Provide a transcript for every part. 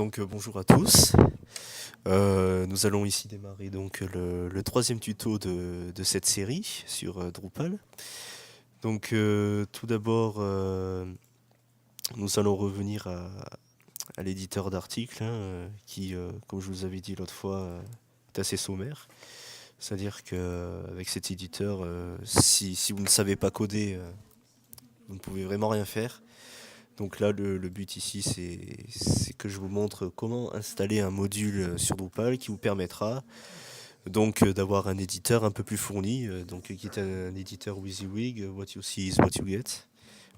Bonjour à tous. Nous allons ici démarrer donc le troisième tuto de cette série sur Drupal. Tout d'abord, nous allons revenir à l'éditeur d'articles qui, comme je vous avais dit l'autre fois, est assez sommaire. C'est-à-dire qu'avec cet éditeur, si vous ne savez pas coder, vous ne pouvez vraiment rien faire. Donc là, le but ici, c'est que je vous montre comment installer un module sur Drupal qui vous permettra d'avoir un éditeur un peu plus fourni, qui est un éditeur WYSIWYG, what you see is what you get.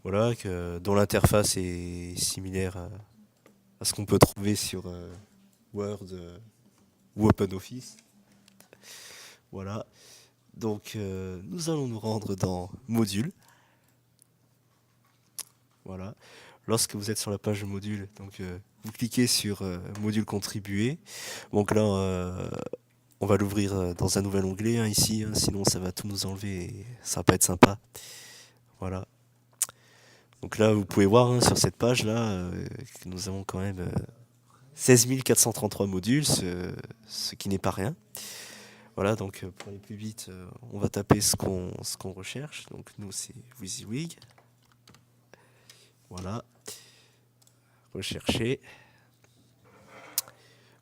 Voilà, dont l'interface est similaire à ce qu'on peut trouver sur Word ou OpenOffice. Voilà. Nous allons nous rendre dans Module. Voilà. Lorsque vous êtes sur la page de module, vous cliquez sur module contribuer. Donc là, on va l'ouvrir dans un nouvel onglet ici, sinon ça va tout nous enlever et ça va pas être sympa. Voilà. Donc là, vous pouvez voir sur cette page là que nous avons quand même 16 433 modules, ce qui n'est pas rien. Voilà, donc pour aller plus vite, on va taper ce qu'on recherche. Donc nous, c'est WYSIWYG. Voilà. Rechercher.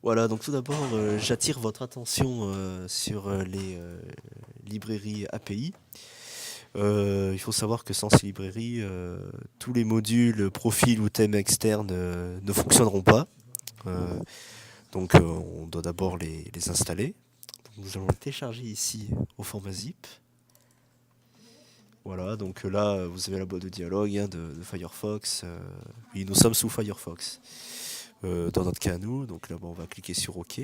Voilà, donc tout d'abord, j'attire votre attention sur les librairies API. Il faut savoir que sans ces librairies, tous les modules, profils ou thèmes externes ne fonctionneront pas. On doit d'abord les installer. Donc, nous allons les télécharger ici au format zip. Voilà, donc là, vous avez la boîte de dialogue de Firefox. Oui, nous sommes sous Firefox. Dans notre cas à nous, donc là, on va cliquer sur OK.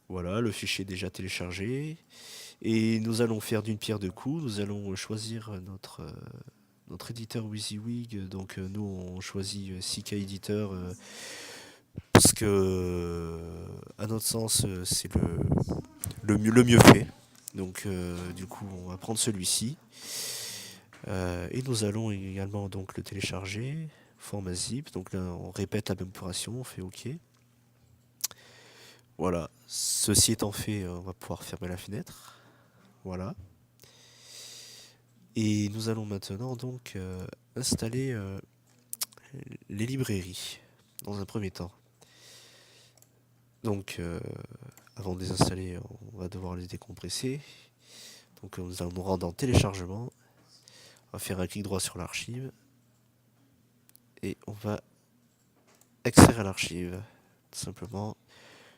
Voilà, le fichier est déjà téléchargé. Et nous allons faire d'une pierre deux coups. Nous allons choisir notre éditeur WYSIWYG. Donc nous, on choisit CK Editor parce que, à notre sens, c'est le mieux fait. Donc du coup, on va prendre celui-ci. Et nous allons également donc le télécharger, format zip. Donc là, on répète la même opération, on fait OK. Voilà, ceci étant fait, on va pouvoir fermer la fenêtre. Voilà. Et nous allons maintenant donc installer les librairies dans un premier temps. Donc avant de les installer, on va devoir les décompresser. Donc nous allons nous rendre en téléchargement. On va faire un clic droit sur l'archive. Et on va extraire l'archive. Tout simplement.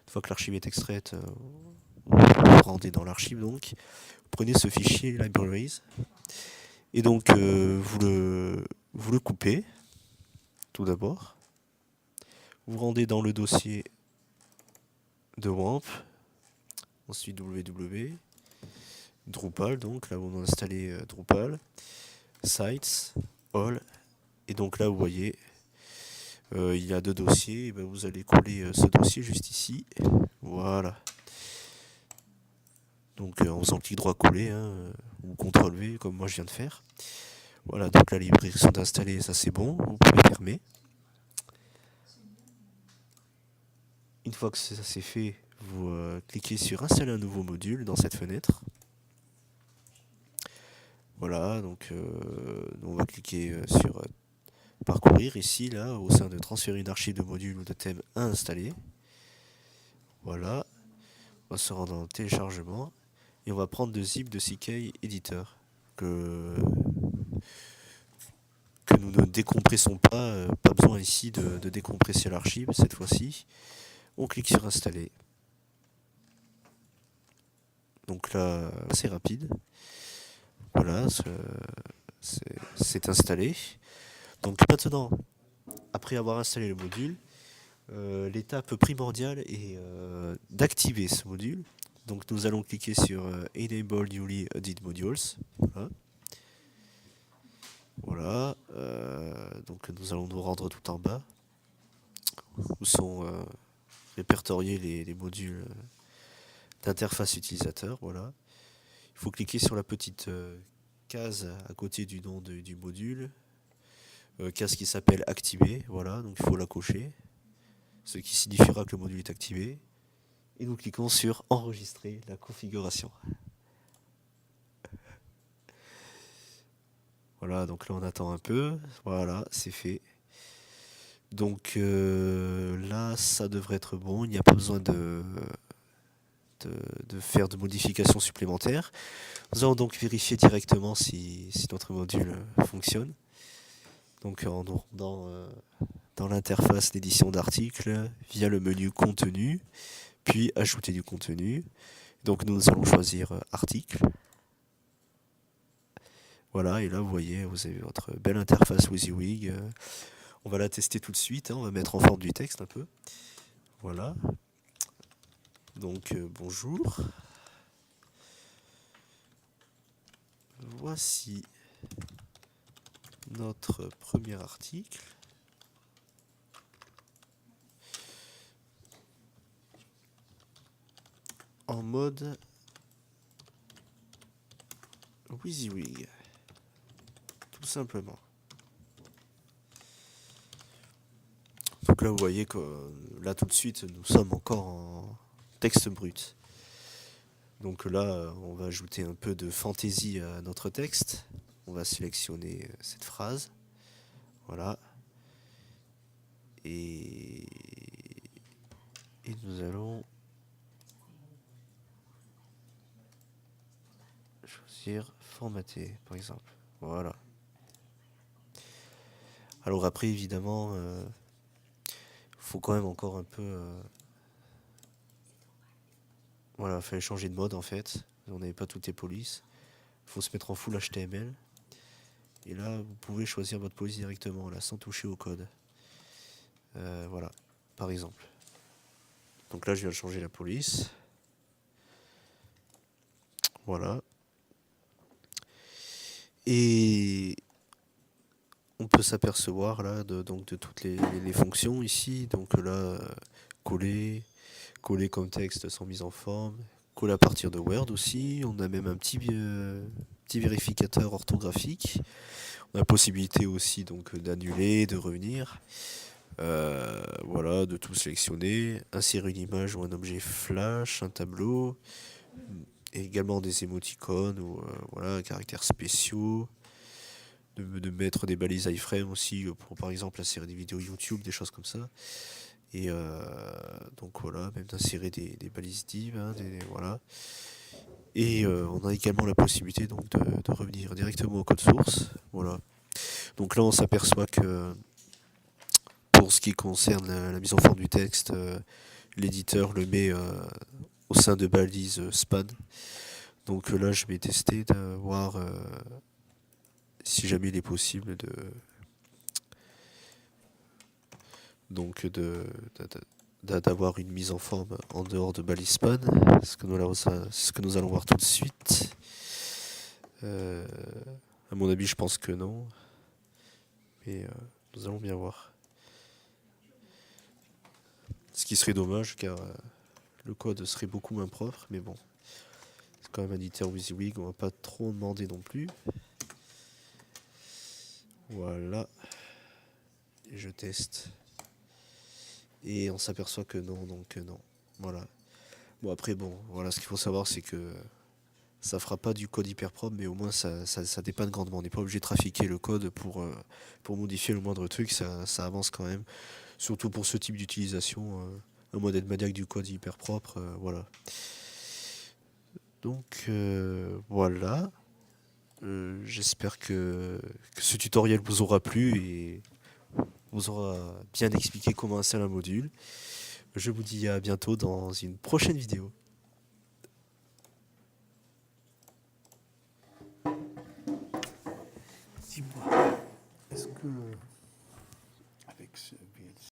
Une fois que l'archive est extraite, vous vous rendez dans l'archive donc. Vous prenez ce fichier libraries. Et donc vous le coupez. Tout d'abord. Vous rendez dans le dossier de WAMP. Ensuite www. Drupal, donc là où on a installé Drupal. Sites, All. Et donc là vous voyez, il y a deux dossiers. Et ben, vous allez coller ce dossier juste ici. Voilà. Donc en faisant clic droit coller, ou CTRL V comme moi je viens de faire. Voilà, donc là les librairies sont installées, ça c'est bon, vous pouvez fermer. Une fois que ça c'est fait, vous cliquez sur installer un nouveau module dans cette fenêtre. Voilà, donc on va cliquer sur parcourir ici, là, au sein de transférer une archive de module ou de thème à installer. Voilà, on va se rendre en téléchargement et on va prendre le zip de CK Editor que nous ne décompressons pas, pas besoin ici de décompresser l'archive cette fois-ci. On clique sur installer. Donc là, c'est rapide. Voilà, c'est installé. Donc maintenant, après avoir installé le module, l'étape primordiale est d'activer ce module. Donc nous allons cliquer sur Enable Newly Added Modules. Voilà. Voilà. Donc nous allons nous rendre tout en bas où sont répertoriés les modules d'interface utilisateur. Voilà. Il faut cliquer sur la petite case à côté du nom du module. Case qui s'appelle activer. Voilà. Donc il faut la cocher. ce qui signifiera que le module est activé. Et nous cliquons sur enregistrer la configuration. Voilà, donc là on attend un peu. Voilà, c'est fait. Donc là, ça devrait être bon. Il n'y a pas besoin de faire de modifications supplémentaires. Nous allons donc vérifier directement si notre module fonctionne. Donc en nous rendant dans l'interface d'édition d'articles via le menu contenu, puis ajouter du contenu. Donc nous allons choisir article. Voilà, et là vous voyez, vous avez votre belle interface WYSIWYG. On va la tester tout de suite, hein, on va mettre en forme du texte un peu. Voilà. Donc bonjour. Voici notre premier article. En mode WYSIWYG. Tout simplement. Donc là vous voyez que là tout de suite nous sommes encore en texte brut. Donc là on va ajouter un peu de fantaisie à notre texte. On va sélectionner cette phrase. Voilà. Et nous allons choisir formater par exemple. Voilà. Alors après évidemment faut quand même encore un peu voilà, fallait changer de mode en fait. On n'avait pas toutes les polices. Faut se mettre en full HTML. Et là vous pouvez choisir votre police directement là sans toucher au code. Voilà, par exemple. Donc là je viens de changer la police. Voilà. Et on peut s'apercevoir là de toutes les fonctions ici. Donc là, coller comme texte sans mise en forme, coller à partir de Word aussi. On a même un petit vérificateur orthographique. On a la possibilité aussi donc d'annuler, de revenir. Voilà, de tout sélectionner, insérer une image ou un objet flash, un tableau, et également des émoticônes ou voilà, caractères spéciaux. De mettre des balises iframe aussi pour par exemple insérer des vidéos YouTube, des choses comme ça. Et donc voilà, même d'insérer des balises div, hein, voilà. Et on a également la possibilité donc de revenir directement au code source. Voilà. Donc là on s'aperçoit que pour ce qui concerne la mise en forme du texte, l'éditeur le met au sein de balises span. Donc là je vais tester de voir si jamais il est possible d'avoir une mise en forme en dehors de balise span, ce que nous allons voir tout de suite. À mon avis, je pense que non, mais nous allons bien voir. Ce qui serait dommage, car le code serait beaucoup moins propre, mais bon, c'est quand même un éditeur WYSIWYG, on va pas trop demander non plus. Voilà, et je teste. Et on s'aperçoit que non, donc non. Voilà. Bon après bon, voilà, ce qu'il faut savoir c'est que ça fera pas du code hyper propre, mais au moins ça dépanne grandement. On n'est pas obligé de trafiquer le code pour modifier le moindre truc, ça avance quand même. Surtout pour ce type d'utilisation, un modèle maniaque du code hyper propre, voilà. Donc voilà. J'espère que ce tutoriel vous aura plu et vous aura bien expliqué comment installer un module. Je vous dis à bientôt dans une prochaine vidéo. Dis-moi, est-ce que avec ce